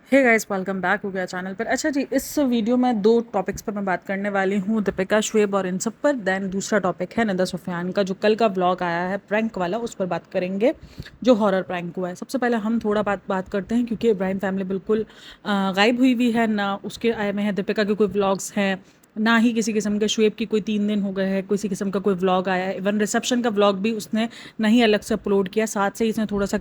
Hey guys, welcome back हो गया channel पर। अच्छा जी, इस वीडियो में दो टॉपिक्स पर मैं बात करने वाली हूँ, दीपिका शुएब और इन सब पर। देन दूसरा टॉपिक है निदा सुफियान का, जो कल का व्लॉग आया है प्रैंक वाला, उस पर बात करेंगे, जो हॉरर प्रैंक हुआ है। सबसे पहले हम थोड़ा बात करते हैं, क्योंकि इब्राहिम फैमिली बिल्कुल गायब हुई है ना। उसके आए में है दिपिका के कोई व्लॉग्स हैं, ना ही किसी किस्म के। शुएब की कोई 3 दिन हो गए हैं किसी किस्म का कोई व्लॉग आया है। इवन रिसेप्शन का व्लॉग भी उसने नहीं अलग से अपलोड किया, साथ से इसने थोड़ा सा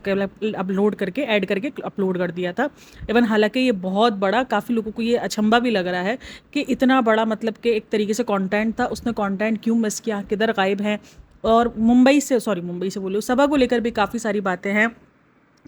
अपलोड करके ऐड करके अपलोड कर दिया था। इवन हालांकि ये बहुत बड़ा, काफ़ी लोगों को ये अचंभा भी लग रहा है कि इतना बड़ा, मतलब कि एक तरीके से कंटेंट था, उसने कंटेंट क्यों मिस किया, किधर गायब है। और मुंबई से बोलो, सभा को लेकर भी काफ़ी सारी बातें हैं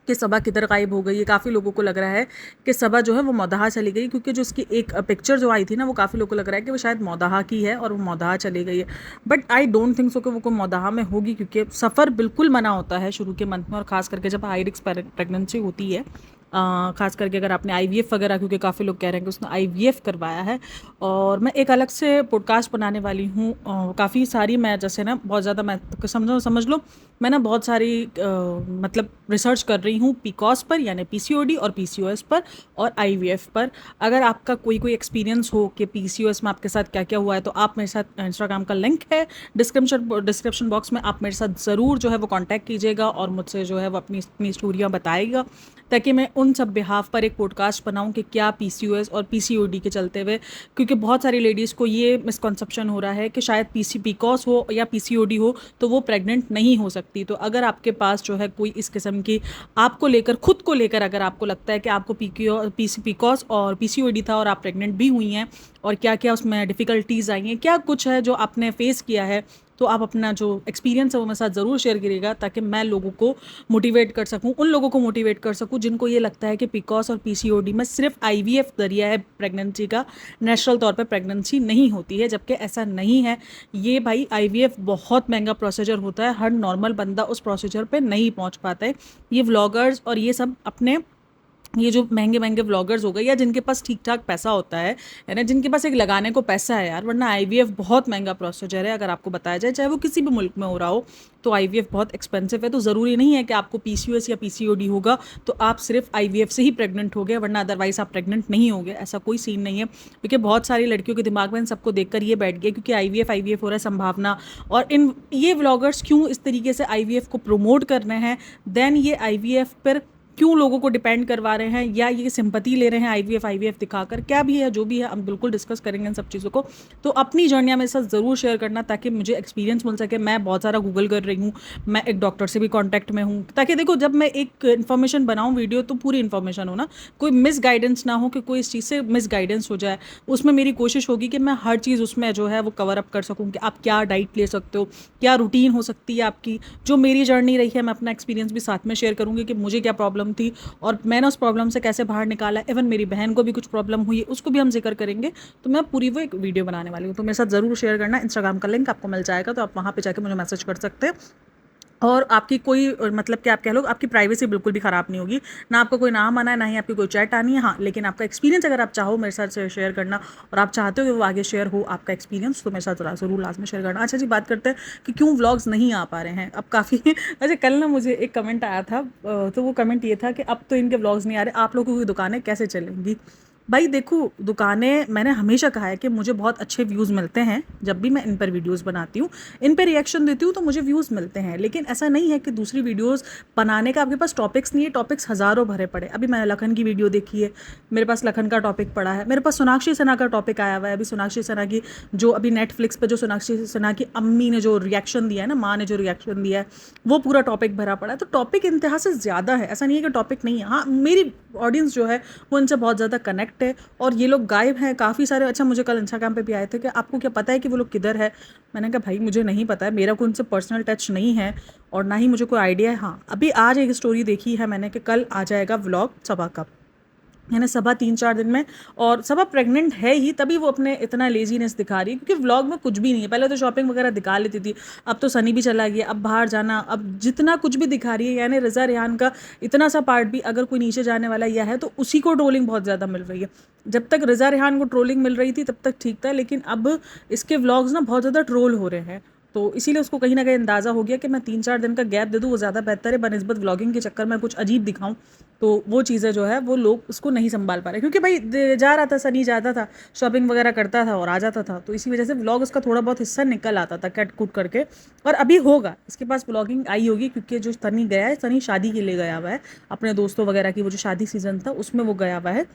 कि सबा किधर गायब हो गई है। काफ़ी लोगों को लग रहा है कि सबा जो है वो मौदहा चली गई, क्योंकि जो उसकी एक पिक्चर जो आई थी ना, वो काफ़ी लोगों को लग रहा है कि वो शायद मौदहा की है और वो मौदहा चली गई है। But I don't think so कि वो कोई मौदहा में होगी, क्योंकि सफ़र बिल्कुल मना होता है शुरू के मंथ में, और ख़ास करके जब हाई रिस्क प्रेगनेंसी होती है। ख़ास करके अगर आपने आईवीएफ वगैरह, क्योंकि काफ़ी लोग कह रहे हैं कि उसने आईवीएफ करवाया है। और मैं एक अलग से पॉडकास्ट बनाने वाली हूँ। काफ़ी सारी, मैं जैसे ना बहुत ज़्यादा, मैं समझ लो, मैं ना बहुत सारी मतलब रिसर्च कर रही हूँ पीकॉस पर, यानी पीसीओडी और पीसीओएस पर, और आईवीएफ पर। अगर आपका कोई एक्सपीरियंस हो कि पीसीओएस में आपके साथ क्या क्या हुआ है, तो आप मेरे साथ, इंस्टाग्राम का लिंक है डिस्क्रिप्शन बॉक्स में, आप मेरे साथ ज़रूर जो है वो कांटेक्ट कीजिएगा और मुझसे जो है वो अपनी अपनी स्टोरियाँ बताइएगा, ताकि मैं उन सब बिहाफ पर एक पॉडकास्ट बनाऊं कि क्या पीसीओएस और पीसीओडी के चलते हुए, क्योंकि बहुत सारी लेडीज़ को ये मिसकॉन्सेप्शन हो रहा है कि शायद पीसीओएस हो या पीसीओडी हो तो वो प्रेग्नेंट नहीं हो सकती। तो अगर आपके पास जो है कोई इस किस्म की, आपको लेकर, खुद को लेकर, अगर आपको लगता है कि आपको पीसीओएस और पीसीओडी था और आप प्रेग्नेंट भी हुई हैं, और क्या क्या उसमें डिफ़िकल्टीज़ आई हैं, क्या कुछ है जो आपने फेस किया है, तो आप अपना जो एक्सपीरियंस है वो मेरे साथ ज़रूर शेयर करिएगा, ताकि मैं लोगों को मोटिवेट कर सकूं, उन लोगों को मोटिवेट कर सकूं जिनको ये लगता है कि पीकॉस और पीसीओडी में सिर्फ आईवीएफ जरिया है प्रेगनेंसी का, नेचुरल तौर पे प्रेगनेंसी नहीं होती है, जबकि ऐसा नहीं है। ये भाई आईवीएफ बहुत महंगा प्रोसीजर होता है, हर नॉर्मल बंदा उस प्रोसीजर पे नहीं पहुंच पाता है। ये व्लॉगर्स और ये सब अपने, ये जो महंगे महंगे व्लॉगर्स हो गए, या जिनके पास ठीक ठाक पैसा होता है ना, जिनके पास एक लगाने को पैसा है यार, वरना आईवीएफ बहुत महंगा प्रोसीजर है। अगर आपको बताया जाए, चाहे वो किसी भी मुल्क में हो रहा हो, तो आईवीएफ बहुत एक्सपेंसिव है। तो ज़रूरी नहीं है कि आपको पीसीओएस या पीसीओडी होगा तो आप सिर्फ आईवीएफ से ही प्रेग्नेंट हो गए, वरना अदरवाइज आप प्रेग्नेंट नहीं हो गए, ऐसा कोई सीन नहीं है। क्योंकि बहुत सारी लड़कियों के दिमाग में इन सबको देखकर ये बैठ गया, क्योंकि आईवीएफ हो रहा है, संभावना। और इन ये व्लॉगर्स क्यों इस तरीके से आईवीएफ को प्रमोट कर रहे हैं, देन ये आईवीएफ पर क्यों लोगों को डिपेंड करवा रहे हैं, या ये सिंपैथी ले रहे हैं आईवीएफ दिखाकर, क्या भी है जो भी है, हम बिल्कुल डिस्कस करेंगे इन सब चीज़ों को। तो अपनी जर्नियाँ मेरे साथ ज़रूर शेयर करना, ताकि मुझे एक्सपीरियंस मिल सके। मैं बहुत सारा गूगल कर रही हूँ, मैं एक डॉक्टर से भी कॉन्टैक्ट में हूँ, ताकि देखो, जब मैं एक इन्फॉर्मेशन बनाऊँ वीडियो, तो पूरी इन्फॉर्मेशन हो ना, कोई मिस गाइडेंस ना हो, कि कोई इस चीज़ से मिस गाइडेंस हो जाए। उसमें मेरी कोशिश होगी कि मैं हर चीज़ उसमें जो है वो कवर अप कर सकूँ, कि आप क्या डाइट ले सकते हो, क्या रूटीन हो सकती है आपकी। जो मेरी जर्नी रही है, मैं अपना एक्सपीरियंस भी साथ में शेयर करूँगी कि मुझे क्या प्रॉब्लम थी और मैंने उस प्रॉब्लम से कैसे बाहर निकाला। इवन मेरी बहन को भी कुछ प्रॉब्लम हुई है, उसको भी हम जिक्र करेंगे। तो मैं पूरी वो एक वीडियो बनाने वाली हूँ, तो मेरे साथ ज़रूर शेयर करना। इंस्टाग्राम का लिंक आपको मिल जाएगा, तो आप वहाँ पे जाके मुझे मैसेज कर सकते हैं। और आपकी कोई, मतलब कि आप कह लो, आपकी प्राइवेसी बिल्कुल भी ख़राब नहीं होगी, ना आपका कोई नाम आना है, ना ही आपकी कोई चैट आनी है। हाँ, लेकिन आपका एक्सपीरियंस अगर आप चाहो मेरे साथ शेयर करना, और आप चाहते हो कि वो आगे शेयर हो आपका एक्सपीरियंस, तो मेरे साथ ज़रूर लाजमी शेयर करना। अच्छा जी, बात करते हैं कि क्यों व्लॉग्स नहीं आ पा रहे हैं अब काफ़ी अच्छा, कल ना मुझे एक कमेंट आया था, तो वो कमेंट ये था कि अब तो इनके व्लॉग्स नहीं आ रहे, आप लोगों की दुकानें कैसे चलेंगी। भाई देखो, दुकानें, मैंने हमेशा कहा है कि मुझे बहुत अच्छे व्यूज़ मिलते हैं जब भी मैं इन पर वीडियोस बनाती हूँ, इन पर रिएक्शन देती हूँ, तो मुझे व्यूज़ मिलते हैं। लेकिन ऐसा नहीं है कि दूसरी वीडियोस बनाने का आपके पास टॉपिक्स नहीं है, टॉपिक्स हज़ारों भरे पड़े। अभी मैंने लखन की वीडियो देखी है, मेरे पास लखन का टॉपिक पड़ा है, मेरे पास सोनाक्षी सिन्हा का टॉपिक आया हुआ है। अभी सोनाक्षी सिन्हा की जो अभी नेटफ्लिक्स पर जो सोनाक्षी सिन्हा की अम्मी ने जो रिएक्शन दिया है ना, माँ ने जो रिएक्शन दिया है, वो पूरा टॉपिक भरा पड़ा है। तो टॉपिक इंतहा से ज़्यादा है, ऐसा नहीं है कि टॉपिक नहीं है। हाँ, मेरी ऑडियंस जो है वो इनसे बहुत ज़्यादा कनेक्ट है, और ये लोग गायब हैं काफ़ी सारे। अच्छा, मुझे कल इंस्टाग्राम पे भी आए थे कि आपको क्या पता है कि वो लोग किधर है। मैंने कहा भाई मुझे नहीं पता है, मेरा कोई उनसे पर्सनल टच नहीं है, और ना ही मुझे कोई आइडिया है। हाँ, अभी आज एक स्टोरी देखी है मैंने कि कल आ जाएगा व्लॉग सबा का, यानी सबा 3-4 दिन में। और सबा प्रेग्नेंट है ही, तभी वो अपने इतना लेजीनेस दिखा रही है, क्योंकि व्लॉग में कुछ भी नहीं है। पहले तो शॉपिंग वगैरह दिखा लेती थी, अब तो सनी भी चला गया, अब बाहर जाना, अब जितना कुछ भी दिखा रही है, यानी रज़ा रेहान का इतना सा पार्ट भी अगर कोई नीचे जाने वाला यह है, तो उसी को ट्रोलिंग बहुत ज़्यादा मिल रही है। जब तक रज़ा रेहान को ट्रोलिंग मिल रही थी तब तक ठीक था, लेकिन अब इसके व्लॉग्स ना बहुत ज़्यादा ट्रोल हो रहे हैं। तो इसीलिए उसको कहीं न कहीं अंदाज़ा हो गया कि मैं 3-4 दिन का गैप दे दूँ, वो ज़्यादा बेहतर है, बनिस्बत व्लॉगिंग के चक्कर में कुछ अजीब दिखाऊँ। तो वो चीज़ें जो है वो लोग उसको नहीं सँभाल पा रहे, क्योंकि भाई जा रहा था, सनी जाता था, शॉपिंग वगैरह करता था और आ जाता था। तो इसी वजह से व्लॉग उसका थोड़ा बहुत हिस्सा निकल आता था कट-कुट करके। और अभी होगा, इसके पास व्लॉगिंग आई होगी, क्योंकि जो सनी गया है, सनी शादी के लिए गया हुआ है, अपने दोस्तों वगैरह की वो जो शादी सीज़न था उसमें वो गया हुआ है।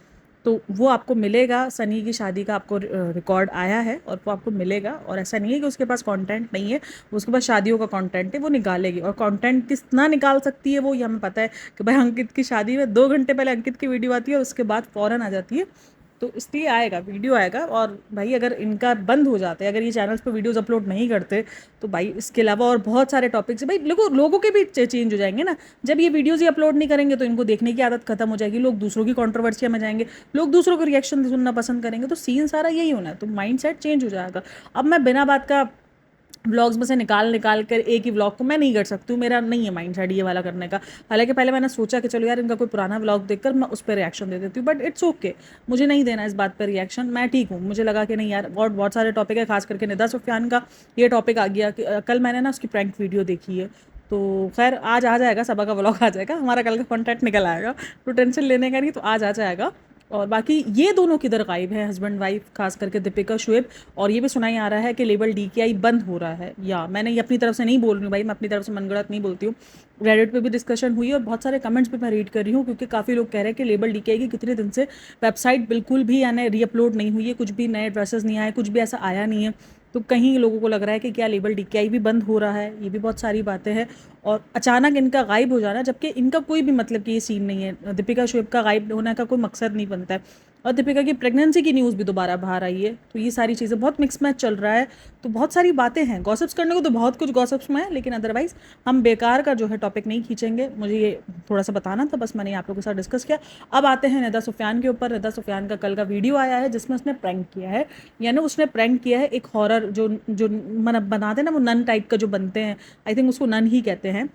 तो वो आपको मिलेगा, सनी की शादी का आपको रिकॉर्ड आया है और वो आपको मिलेगा। और ऐसा नहीं है कि उसके पास कंटेंट नहीं है, उसके पास शादियों का कंटेंट है, वो निकालेगी। और कंटेंट कितना निकाल सकती है वो, ये हमें पता है कि भाई अंकित की शादी में 2 घंटे पहले अंकित की वीडियो आती है और उसके बाद फ़ौरन आ जाती है। तो इसलिए आएगा, वीडियो आएगा। और भाई अगर इनका बंद हो जाते, अगर ये चैनल्स पे वीडियोस अपलोड नहीं करते, तो भाई इसके अलावा और बहुत सारे टॉपिक्स है भाई, लोगों के भी चेंज हो जाएंगे ना। जब ये वीडियोस ही अपलोड नहीं करेंगे तो इनको देखने की आदत खत्म हो जाएगी, लोग दूसरों की कंट्रोवर्सिया में जाएंगे, लोग दूसरों को रिएक्शन सुनना पसंद करेंगे। तो सीन सारा यही होना है, तो माइंड सेट चेंज हो जाएगा। अब मैं बिना बात का व्लॉग्स में से निकाल निकाल कर एक ही व्लॉग को मैं नहीं कर सकती हूँ, मेरा नहीं है माइंड सेट ये वाला करने का। हालांकि पहले मैंने सोचा कि चलो यार इनका कोई पुराना व्लॉग देखकर मैं उस पर रिएक्शन दे देती हूँ, बट इट्स ओके, मुझे नहीं देना इस बात पर रिएक्शन, मैं ठीक हूँ। मुझे लगा कि नहीं यार, बहुत बहुत सारे टॉपिक है, खास करके निदा सुफियान का ये टॉपिक आ गया कि कल मैंने ना उसकी प्रैंक वीडियो देखी है। तो खैर आज आ जाएगा, सबा का व्लॉग आ जाएगा, हमारा कल का कॉन्टेंट निकल आएगा, तो टेंशन लेने का नहीं, तो आज आ जाएगा। और बाकी ये दोनों किधर गायब है, हस्बैंड वाइफ, खास करके दीपिका शुएब। और ये भी सुनाई आ रहा है कि लेबल डीकेआई बंद हो रहा है। या मैंने ये अपनी तरफ से नहीं बोल रही हूँ भाई, मैं अपनी तरफ से मनगढ़ंत नहीं बोलती हूँ। रेडिट पे भी डिस्कशन हुई और बहुत सारे कमेंट्स भी मैं रीड कर रही हूँ, क्योंकि काफ़ी लोग कह रहे हैं कि लेबल डीकेआई की कितने दिन से वेबसाइट बिल्कुल भी यानी रीअपलोड नहीं हुई है, कुछ भी नए ड्रेसेस नहीं आए, कुछ भी ऐसा आया नहीं है। तो कहीं लोगों को लग रहा है कि क्या लेबल डीकेआई भी बंद हो रहा है, ये भी बहुत सारी बातें हैं। और अचानक इनका गायब हो जाना, जबकि इनका कोई भी मतलब कि ये सीन नहीं है, दीपिका शुएब का गायब होने का कोई मकसद नहीं बनता है। और दीपिका की प्रेगनेंसी की न्यूज़ भी दोबारा बाहर आई है, तो ये सारी चीज़ें, बहुत मिक्स मैच चल रहा है। तो बहुत सारी बातें हैं, गॉसिप्स करने को तो बहुत कुछ गॉसिप्स में है, लेकिन अदरवाइज़ हम बेकार का जो है टॉपिक नहीं खींचेंगे। मुझे ये थोड़ा सा बताना था, बस मैंने आप लोगों के साथ डिस्कस किया। अब आते हैं निदा सुफियान के ऊपर। निदा सुफियान का कल का वीडियो आया है जिसमें उसने प्रैंक किया है, यानी उसने प्रैंक किया है एक हॉरर जो जो मन बनाते हैं ना, वो नन टाइप का जो बनते हैं, आई थिंक उसको नन ही कहते हैं।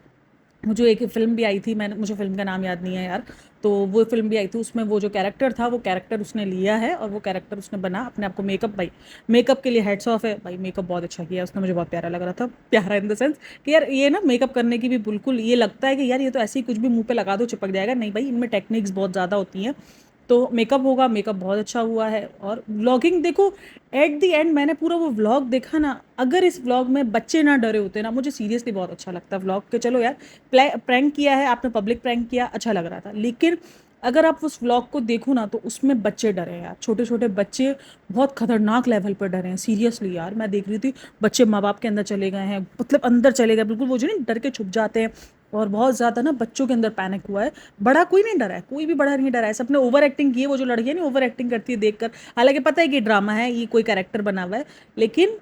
जो एक फ़िल्म भी आई थी, मैंने, मुझे फ़िल्म का नाम याद नहीं है यार, तो वो फ़िल्म भी आई थी, उसमें वो जो कैरेक्टर था वो कैरेक्टर उसने लिया है और वो कैरेक्टर उसने बना अपने आप को। मेकअप, भाई मेकअप के लिए हेड्स ऑफ है भाई, मेकअप बहुत अच्छा किया उसने, मुझे बहुत प्यारा लग रहा था। प्यारा इन द सेंस कि यार ये ना मेकअप करने की भी बिल्कुल ये लगता है कि यार ये तो ऐसे ही कुछ भी मुंह पे लगा दो चिपक जाएगा, नहीं भाई इनमें टेक्निक्स बहुत ज़्यादा होती हैं। तो मेकअप होगा, मेकअप बहुत अच्छा हुआ है। और व्लॉगिंग देखो, एट द एंड मैंने पूरा वो व्लॉग देखा ना, अगर इस व्लॉग में बच्चे ना डरे होते ना, मुझे सीरियसली बहुत अच्छा लगता है व्लॉग के। चलो यार प्रैंक किया है आपने, पब्लिक प्रैंक किया, अच्छा लग रहा था, लेकिन अगर आप उस व्लॉग को देखो ना तो उसमें बच्चे डरे हैं यार, छोटे छोटे बच्चे बहुत खतरनाक लेवल पर डरे हैं सीरियसली यार। मैं देख रही थी बच्चे माँ बाप के अंदर चले गए हैं, मतलब अंदर चले गए बिल्कुल, वो जो नहीं डर के छुप जाते हैं। और बहुत ज़्यादा ना बच्चों के अंदर पैनिक हुआ है, बड़ा कोई नहीं डरा है, कोई भी बड़ा नहीं डरा है, सबने ओवर एक्टिंग की है। वो जो लड़की है नहीं ओवर एक्टिंग करती है देखकर, हालांकि पता है कि ड्रामा है, ये कोई कैरेक्टर बना हुआ है, लेकिन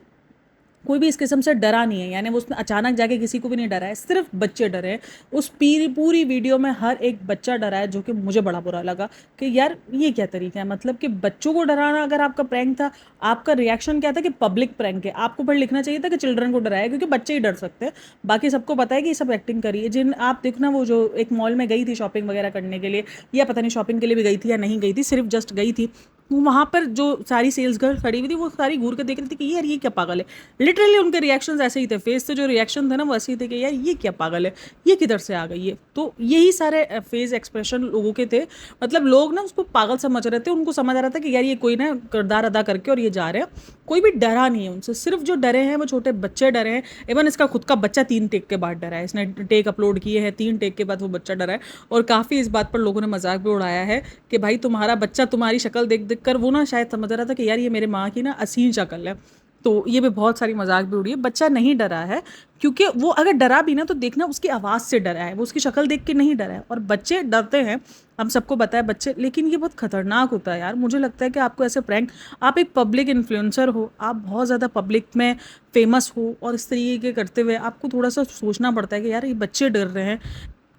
कोई भी इस किस्म से डरा नहीं है, यानी वो उसने अचानक जाके किसी को भी नहीं डरा है, सिर्फ बच्चे डरे हैं। उस पूरी वीडियो में हर एक बच्चा डरा है, जो कि मुझे बड़ा बुरा लगा कि यार ये क्या तरीका है, मतलब कि बच्चों को डराना अगर आपका प्रैंक था, आपका रिएक्शन क्या था कि पब्लिक प्रैंक है, आपको पर लिखना चाहिए था कि चिल्ड्रन को डराया, क्योंकि बच्चे ही डर सकते हैं, बाकी सबको पता है कि ये सब एक्टिंग करी है। जिन आप देखना, वो जो एक मॉल में गई थी शॉपिंग वगैरह करने के लिए, या पता नहीं शॉपिंग के लिए भी गई थी या नहीं गई थी, सिर्फ जस्ट गई थी, वहाँ पर जो सारी सेल्स गर्ल खड़ी हुई थी वो सारी घूर के देख रही थी कि यार ये क्या पागल है। लिटरली उनके रिएक्शंस ऐसे ही थे, फेस से जो रिएक्शन थे ना वो ऐसे ही थे कि यार ये क्या पागल है, ये किधर से आ गई है। तो यही सारे फेस एक्सप्रेशन लोगों के थे, मतलब लोग ना उसको पागल समझ रहे थे, उनको समझ आ रहा था कि यार ये कोई ना किरदार अदा करके और ये जा रहे हैं। कोई भी डरा नहीं है उनसे, सिर्फ जो डरे हैं वो छोटे बच्चे डरे हैं। इवन इसका खुद का बच्चा 3 टेक के बाद डरा है, इसने टेक अपलोड किए हैं, 3 टेक के बाद वो बच्चा डरा है। और काफ़ी इस बात पर लोगों ने मजाक भी उड़ाया है कि भाई तुम्हारा बच्चा तुम्हारी शक्ल देख देख कर वो ना शायद समझ रहा था कि यार ये मेरे माँ की ना असील शक्ल है। तो ये भी बहुत सारी मजाक भी उड़ी है। बच्चा नहीं डरा है, क्योंकि वो अगर डरा भी ना तो देखना उसकी आवाज़ से डरा है, वो उसकी शक्ल देख के नहीं डरा है। और बच्चे डरते हैं, हम सबको पता है बच्चे, लेकिन ये बहुत खतरनाक होता है यार। मुझे लगता है कि आपको ऐसे प्रैंक, आप एक पब्लिक इन्फ्लुएंसर हो, आप बहुत ज़्यादा पब्लिक में फेमस हो, और इस तरीके के करते हुए आपको थोड़ा सा सोचना पड़ता है कि यार ये बच्चे डर रहे हैं,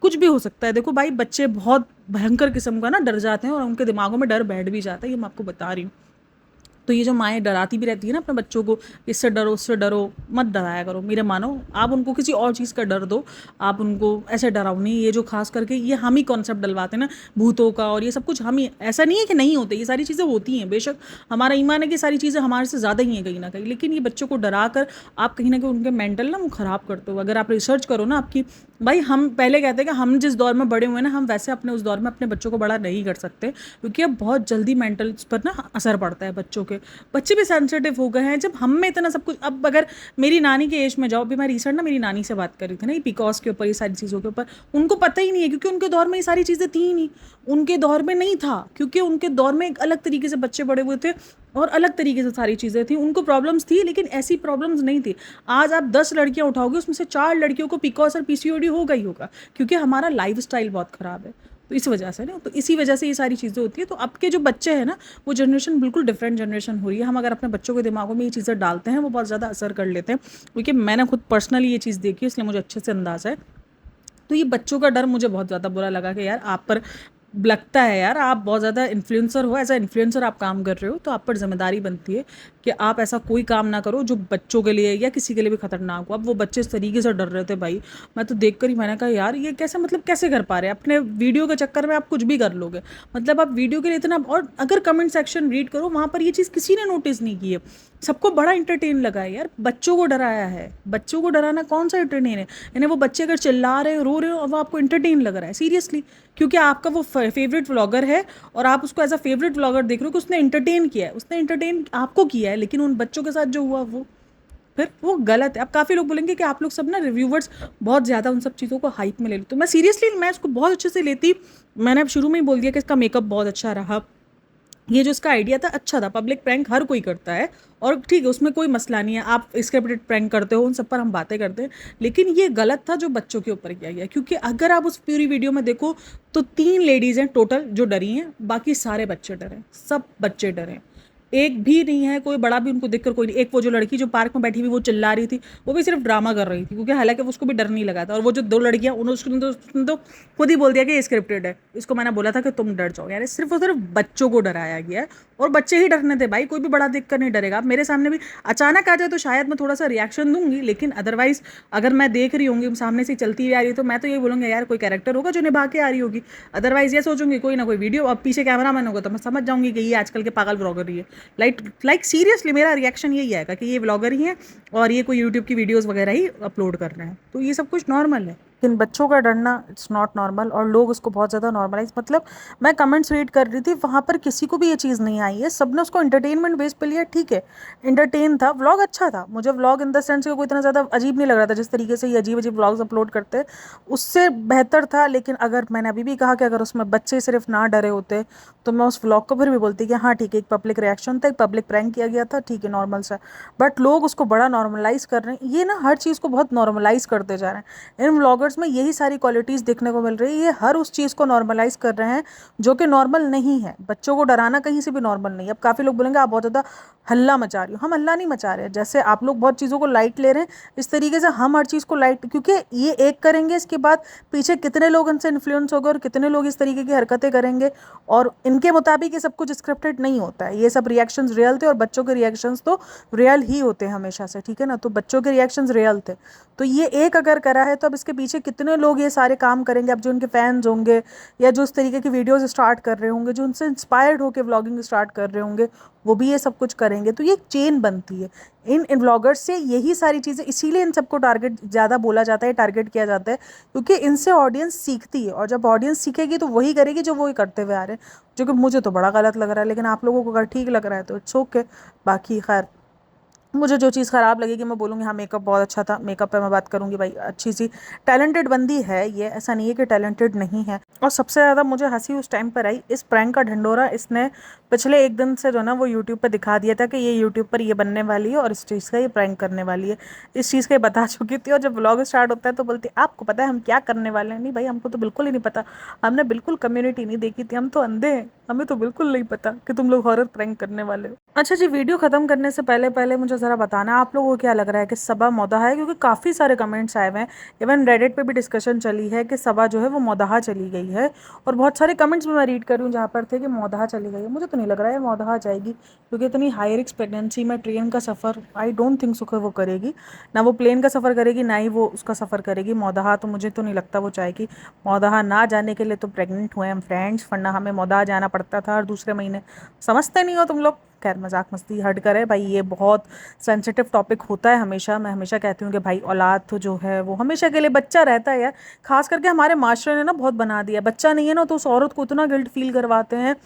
कुछ भी हो सकता है। देखो भाई बच्चे बहुत भयंकर किस्म का ना डर जाते हैं और उनके दिमागों में डर बैठ भी जाता है, ये मैं आपको बता रही हूँ। तो ये जो माएँ डराती भी रहती है ना अपने बच्चों को, इससे डरो उससे डरो, मत डराया करो मेरे मानो। आप उनको किसी और चीज़ का डर दो, आप उनको ऐसे डराओ नहीं। ये जो खास करके ये हम ही कॉन्सेप्ट डलवाते हैं ना भूतों का, और ये सब कुछ हम ही, ऐसा नहीं है कि नहीं होते, ये सारी चीज़ें होती हैं बेशक। हमारा ईमान है कि सारी चीज़ें हमारे से ज़्यादा ही हैं कहीं ना कहीं, लेकिन ये बच्चों को डरा कर आप कहीं ना कहीं उनके मेंटल ना वो ख़राब करते हो। अगर आप रिसर्च करो ना आपकी, भाई हम पहले कहते हैं कि हम जिस दौर में बड़े हुए ना, हम वैसे अपने उस दौर में अपने बच्चों को बड़ा नहीं कर सकते, क्योंकि अब बहुत जल्दी मेंटल पर ना असर पड़ता है बच्चों के। बच्चे भी सेंसिटिव हो गए हैं। जब हम में इतना सब कुछ, अब अगर मेरी नानी के एज में जाओ, अभी मैं रिसेंट ना मेरी नानी से बात कर रही थी ना ये पीकॉस के ऊपर, ये सारी चीज़ों के ऊपर, उनको पता ही नहीं है क्योंकि उनके दौर में ये सारी चीज़ें थी ही नहीं। उनके दौर में नहीं था क्योंकि उनके दौर में एक अलग तरीके से बच्चे बड़े हुए थे और अलग तरीके से सारी चीज़ें थी। उनको प्रॉब्लम्स थी लेकिन ऐसी प्रॉब्लम्स नहीं थी। आज आप 10 लड़कियां उठाओगे उसमें से 4 लड़कियों को पीकॉस और पीसीओडी होगा ही होगा, क्योंकि हमारा लाइफस्टाइल बहुत ख़राब है। तो इस वजह से ना, तो इसी वजह से ये सारी चीज़ें होती है। तो अब के जो बच्चे हैं ना, वो जनरेशन बिल्कुल डिफरेंट जनरेशन हो रही है। हम अगर अपने बच्चों के दिमागों में ये चीज़ें डालते हैं वो बहुत ज़्यादा असर कर लेते हैं, क्योंकि मैंने खुद पर्सनली ये चीज़ देखी है, इसलिए मुझे अच्छे से अंदाज़ा है। तो ये बच्चों का डर मुझे बहुत ज़्यादा बुरा लगा कि यार आप पर लगता है, यार आप बहुत ज़्यादा इन्फ्लुएंसर हो, एज अ इन्फ्लुएंसर आप काम कर रहे हो, तो आप पर जिम्मेदारी बनती है कि आप ऐसा कोई काम ना करो जो बच्चों के लिए या किसी के लिए भी खतरनाक हो। अब वो बच्चे इस तरीके से डर रहे थे भाई, मैं तो देख कर ही मैंने कहा यार ये कैसे, मतलब कैसे कर पा रहे हैं। अपने वीडियो के चक्कर में आप कुछ भी कर लोगे, मतलब आप वीडियो के लिए इतना, और अगर कमेंट सेक्शन रीड करो वहाँ पर ये चीज़ किसी ने नोटिस नहीं की है, सबको बड़ा इंटरटेन लगा है यार। बच्चों को डराया है, बच्चों को डराना कौन सा इंटरटेन है? यानी वो बच्चे अगर चिल्ला रहे हो रो रहे हो और वो आपको इंटरटेन लग रहा है, सीरियसली, क्योंकि आपका वो फेवरेट व्लॉगर है और आप उसको एज अ फेवरेट व्लॉगर देख रहे हो कि उसने इंटरटेन किया है, उसने इंटरटेन आपको किया है, लेकिन उन बच्चों के साथ जो हुआ वो फिर वो गलत है। अब काफ़ी लोग बोलेंगे कि आप लोग सब ना रिव्यूवर्स बहुत ज़्यादा उन सब चीज़ों को हाइप में ले लो, तो मैं सीरियसली मैं इसको बहुत अच्छे से लेती। मैंने अब शुरू में ही बोल दिया कि इसका मेकअप बहुत अच्छा रहा, ये जो इसका आइडिया था अच्छा था। पब्लिक प्रैंक हर कोई करता है और ठीक है, उसमें कोई मसला नहीं है। आप स्क्रिप्टेड प्रैंक करते हो, उन सब पर हम बातें करते हैं, लेकिन ये गलत था जो बच्चों के ऊपर किया गया, क्योंकि अगर आप उस पूरी वीडियो में देखो तो 3 लेडीज़ हैं टोटल जो डरी हैं, बाकी सारे बच्चे डरे, सब बच्चे डरे, एक भी नहीं है कोई बड़ा भी उनको देखकर कोई नहीं। एक वो जो लड़की जो पार्क में बैठी हुई वो चिल्ला रही थी, वो भी सिर्फ ड्रामा कर रही थी, क्योंकि हालांकि उसको भी डर नहीं लगा था। और वो जो 2 लड़कियां उसने तो खुद ही बोल दिया कि ये स्क्रिप्टेड है, इसको मैंने बोला था कि तुम डर जाओ। यार सिर्फ और सिर्फ बच्चों को डराया गया है, और बच्चे ही डरने थे भाई, कोई भी बड़ा देखकर नहीं डरेगा। अब मेरे सामने भी अचानक आ जाए तो शायद मैं थोड़ा सा रिएक्शन दूंगी, लेकिन अदरवाइज अगर मैं देख रही होंगी सामने से चलती हुई आ रही है तो मैं तो ये बोलूँगी यार कोई कैरेक्टर होगा जो निभा के आ रही होगी। अदरवाइज ये सोचूंगी कोई ना कोई वीडियो, अब पीछे कैमरा मैन होगा तो मैं समझ जाऊंगी कि ये आजकल के पागल ब्लॉगर ही है। लाइक सीरियसली मेरा रिएक्शन यही आएगा कि ये व्लॉगर ही हैं और ये कोई यूट्यूब की वीडियोस वगैरह ही अपलोड कर रहे हैं, तो ये सब कुछ नॉर्मल है। लेकिन बच्चों का डरना इट्स नॉट नॉर्मल, और लोग उसको बहुत ज़्यादा नॉर्मलाइज, मतलब मैं कमेंट्स रीड कर रही थी वहाँ पर किसी को भी ये चीज़ नहीं आई है, सबने उसको एंटरटेनमेंट बेस पे लिया। ठीक है, एंटरटेन था, व्लॉग अच्छा था, मुझे व्लॉग इन द सेंस कि कोई इतना ज़्यादा अजीब नहीं लग रहा था। जिस तरीके से ये अजीब अजीब व्लॉग्स अपलोड करते उससे बेहतर था। लेकिन अगर मैंने अभी भी कहा कि अगर उसमें बच्चे सिर्फ ना डरे होते तो मैं उस व्लॉग को फिर भी बोलती कि हाँ ठीक है, एक पब्लिक रिएक्शन था, एक पब्लिक प्रैंक किया गया था, ठीक है नॉर्मल सा। बट लोग उसको बड़ा नॉर्मलाइज कर रहे हैं, ये ना हर चीज़ को बहुत नॉर्मलाइज करते जा रहे हैं। इन व्लॉगर्स में यही सारी क्वालिटीज़ देखने को मिल रही है, ये हर उस चीज़ को नॉर्मलाइज कर रहे हैं जो कि नॉर्मल नहीं है। बच्चों को डराना कहीं से भी नॉर्मल नहीं है। अब काफ़ी लोग बोलेंगे आप बहुत ज़्यादा हल्ला मचा रही हो, हम हल्ला नहीं मचा रहे हैं। जैसे आप लोग बहुत चीज़ों को लाइट ले रहे हैं, इस तरीके से हम हर चीज़ को लाइट, क्योंकि ये एक करेंगे इसके बाद पीछे कितने लोग इनसे इन्फ्लुएंस होंगे और कितने लोग इस तरीके की हरकतें करेंगे, और इनके मुताबिक ये सब कुछ स्क्रिप्टेड नहीं होता है। ये सब रिएक्शंस रियल थे, और बच्चों के रिएक्शंस तो रियल ही होते हैं हमेशा से, ठीक है ना। तो बच्चों के रिएक्शंस रियल थे, तो ये एक अगर करा है तो अब इसके पीछे कितने लोग ये सारे काम करेंगे। अब जो इनके फैंस होंगे या जो इस तरीके की वीडियोस स्टार्ट कर रहे होंगे, जो उनसे इंस्पायर्ड होकर व्लॉगिंग स्टार्ट कर रहे होंगे, वो भी ये सब कुछ करेंगे। तो ये एक चेन बनती है इन व्लॉगर्स से, यही सारी चीज़ें, इसीलिए इन सबको टारगेट ज़्यादा बोला जाता है, टारगेट किया जाता है, क्योंकि इनसे ऑडियंस सीखती है, और जब ऑडियंस सीखेगी तो वही करेगी जो वही करते हुए आ रहे हैं, जो कि मुझे तो बड़ा गलत लग रहा है। लेकिन आप लोगों को अगर ठीक लग रहा है तो इट्स ओके। बाकी खैर मुझे जो चीज़ ख़राब लगेगी मैं बोलूँगी हाँ मेकअप बहुत अच्छा था, मेकअप पे मैं बात करूँगी भाई अच्छी सी टैलेंटेड बंदी है ये, ऐसा नहीं है कि टैलेंटेड नहीं है। और सबसे ज़्यादा मुझे हंसी उस टाइम पर आई, इस प्रैंक का ढंडोरा इसने पिछले 1 दिन से जो ना वो यूट्यूब पर दिखा दिया था कि ये यूट्यूब पर ये बनने वाली है और इस चीज़ का ये प्रैंक करने वाली है, इस चीज़ का ये बता चुकी थी। और जब व्लॉग स्टार्ट होता है तो बोलती आपको पता है हम क्या करने वाले हैं? नहीं भाई, हमको तो बिल्कुल ही नहीं पता, हमने बिल्कुल कम्युनिटी नहीं देखी थी, हम तो अंधे हैं, हमें तो बिल्कुल नहीं पता कि तुम लोग हॉरर प्रैंक करने वाले हो। अच्छा जी, वीडियो ख़त्म करने से पहले मुझे ज़रा ज़रा बताना आप लोगों को क्या लग रहा है कि सबा मौदाहा है, क्योंकि काफ़ी सारे कमेंट्स आए हुए हैं। इवन रेडिट पे भी डिस्कशन चली है कि सबा जो है वो मौदाहा चली गई है, और बहुत सारे कमेंट्स भी मैं रीड कर रही हूँ जहाँ पर थे कि मौदाहा चली गई है। मुझे तो नहीं लग रहा है मौदाहा जाएगी, क्योंकि इतनी हाई रिस्क प्रेगनेंसी में ट्रेन का सफ़र आई डोंट थिंक सो कि वो करेगी, ना वो प्लेन का सफ़र करेगी, ना ही वो उसका सफ़र करेगी। मौदाहा तो मुझे तो नहीं लगता वो जाएगी। मौदाहा ना जाने के लिए तो प्रेग्नेंट हुए हम फ्रेंड्स, वरना हमें मौदाहा जाना पड़ता था हर दूसरे महीने। समझते नहीं हो तुम लोग। खैर मजाक मस्ती हट कर है भाई, ये बहुत सेंसिटिव टॉपिक होता है हमेशा। मैं हमेशा कहती हूँ कि भाई औलाद तो जो है वो हमेशा के लिए बच्चा रहता है यार। खास करके हमारे मास्टर ने ना बहुत बना दिया, बच्चा नहीं है ना तो उस औरत को इतना गिल्ट फील करवाते हैं।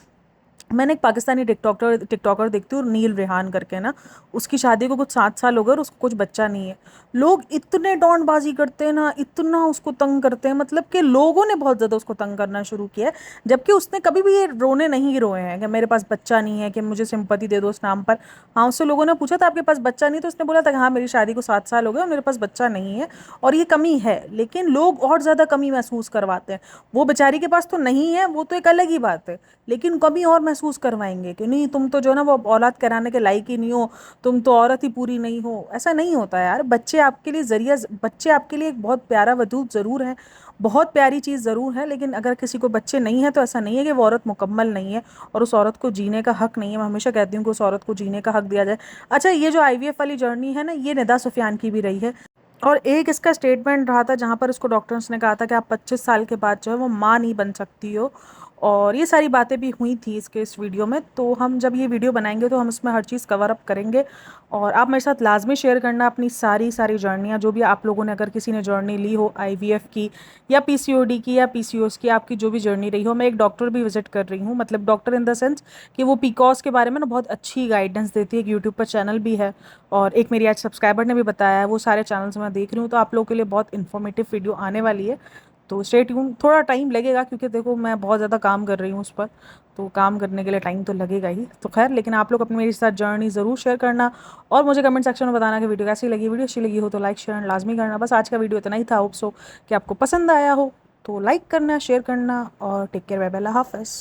मैंने एक पाकिस्तानी टिकटॉकर देखती हूँ, नील रेहान करके ना, उसकी शादी को कुछ 7 साल हो गए और उसको कुछ बच्चा नहीं है। लोग इतने टोंटबाजी करते हैं ना, इतना उसको तंग करते हैं, मतलब कि लोगों ने बहुत ज़्यादा उसको तंग करना शुरू किया है। जबकि उसने कभी भी ये रोने नहीं रोए हैं कि मेरे पास बच्चा नहीं है, कि मुझे सिंपैथी दे दो उस नाम पर। हाँ, उससे लोगों ने पूछा था आपके पास बच्चा नहीं, तो उसने बोला था कि हाँ मेरी शादी को 7 साल हो गए और मेरे पास बच्चा नहीं है, और ये कमी है। लेकिन लोग और ज़्यादा कमी महसूस करवाते हैं। वो बेचारी के पास तो नहीं है, वो तो एक अलग ही बात है, लेकिन कभी और महसूस करवाएंगे कि नहीं तुम तो जो ना वो औलाद कराने के लायक ही नहीं हो, तुम तो औरत ही पूरी नहीं हो। ऐसा नहीं होता यार। बच्चे आपके लिए जरिया, बच्चे आपके लिए एक बहुत प्यारा वजूद ज़रूर है, बहुत प्यारी चीज़ ज़रूर है, लेकिन अगर किसी को बच्चे नहीं है तो ऐसा नहीं है कि वो औरत मुकम्मल नहीं है और उस औरत को जीने का हक नहीं है। मैं हमेशा कहती हूँ कि उस औरत को जीने का हक दिया जाए। अच्छा, ये जो आईवीएफ वाली जर्नी है ना, ये निदा सुफियान की भी रही है, और एक इसका स्टेटमेंट रहा था जहाँ पर उसको डॉक्टर्स ने कहा था कि आप 25 साल के बाद जो है वो माँ नहीं बन सकती हो, और ये सारी बातें भी हुई थी इसके इस वीडियो में। तो हम जब ये वीडियो बनाएंगे तो हम इसमें हर चीज़ कवर अप करेंगे, और आप मेरे साथ लाजमी शेयर करना अपनी सारी सारी जर्नियाँ, जो भी आप लोगों ने, अगर किसी ने जर्नी ली हो आईवीएफ की या पीसीओडी की या पीसीओएस की, आपकी जो भी जर्नी रही हो। मैं एक डॉक्टर भी विजिट कर रही हूँ, मतलब डॉक्टर इन द सेंस कि वो पीकॉस के बारे में ना बहुत अच्छी गाइडेंस देती है। एक यूट्यूब पर चैनल भी है, और एक मेरी आज सब्सक्राइबर ने भी बताया है। वो सारे चैनल्स मैं देख रही हूँ, तो आप लोगों के लिए बहुत इन्फॉर्मेटिव वीडियो आने वाली है। तो स्टे ट्यून। थोड़ा टाइम लगेगा क्योंकि देखो मैं बहुत ज़्यादा काम कर रही हूँ उस पर, तो काम करने के लिए टाइम तो लगेगा ही। तो खैर, लेकिन आप लोग अपनी मेरे साथ जर्नी ज़रूर शेयर करना, और मुझे कमेंट सेक्शन में बताना कि वीडियो कैसी लगी। वीडियो अच्छी लगी हो तो लाइक शेयर लाजमी करना। बस आज का वीडियो इतना ही था। होप सो कि आपको पसंद आया हो, तो लाइक करना, शेयर करना, और टेक केयर, बाय बाय, अल्लाह हाफ़िज़।